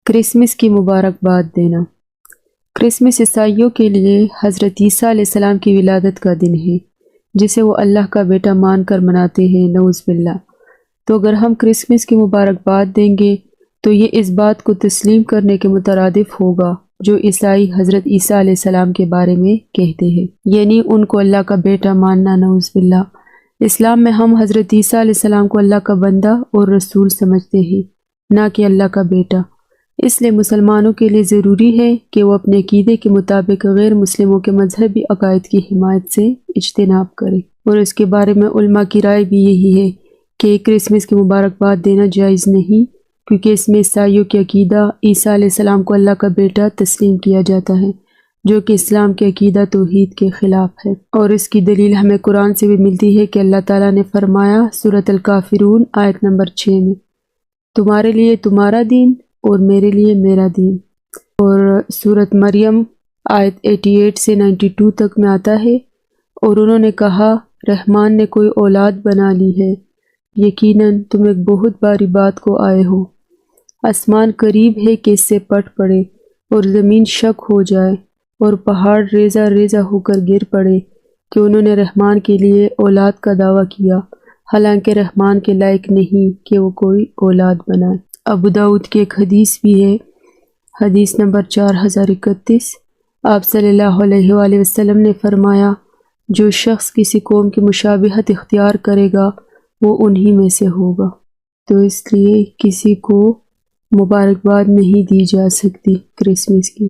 Christmas کی مبارکباد دینا۔ کرسمس عیسائیوں کے لیے حضرت عیسیٰ علیہ السلام کی ولادت کا دن ہے، جسے وہ اللہ کا بیٹا مان کر مناتے ہیں، نعوذ باللہ۔ تو اگر ہم کرسمس کی مبارکباد دیں گے تو یہ اس بات کو تسلیم کرنے کے مترادف ہوگا جو عیسائی حضرت عیسیٰ علیہ السلام کے بارے میں کہتے ہیں، یعنی ان کو اللہ کا بیٹا ماننا، نعوذ باللہ۔ اسلام میں ہم حضرت عیسیٰ علیہ السلام کو اللہ کا بندہ اور رسول سمجھتے ہیں، نہ کہ اللہ کا بیٹا۔ اس لیے مسلمانوں کے لیے ضروری ہے کہ وہ اپنے عقیدے کے مطابق غیر مسلموں کے مذہبی عقائد کی حمایت سے اجتناب کریں، اور اس کے بارے میں علماء کی رائے بھی یہی ہے کہ کرسمس کی مبارکباد دینا جائز نہیں، کیونکہ اس میں عیسائیوں کے عقیدہ عیسیٰ علیہ السلام کو اللہ کا بیٹا تسلیم کیا جاتا ہے، جو کہ اسلام کے عقیدہ توحید کے خلاف ہے۔ اور اس کی دلیل ہمیں قرآن سے بھی ملتی ہے کہ اللہ تعالیٰ نے فرمایا سورۃ الکافرون آیت نمبر 6 میں، تمہارے لیے تمہارا دین اور میرے لیے میرا دین۔ اور سورۃ مریم آیت 88 سے 92 تک میں آتا ہے، اور انہوں نے کہا رحمان نے کوئی اولاد بنا لی ہے، یقیناً تم ایک بہت باری بات کو آئے ہو۔ آسمان قریب ہے کہ اس سے پھٹ پڑے اور زمین شک ہو جائے اور پہاڑ ریزہ ریزہ ہو کر گر پڑے کہ انہوں نے رحمان کے لیے اولاد کا دعویٰ کیا، حالانکہ رحمان کے لائق نہیں کہ وہ کوئی اولاد بنائے۔ ابو داؤد کی ایک حدیث بھی ہے، حدیث نمبر 4031، آپ صلی اللہ علیہ وآلہ وسلم نے فرمایا جو شخص کسی قوم کی مشابہت اختیار کرے گا وہ انہی میں سے ہوگا۔ تو اس لیے کسی کو مبارکباد نہیں دی جا سکتی کرسمس کی۔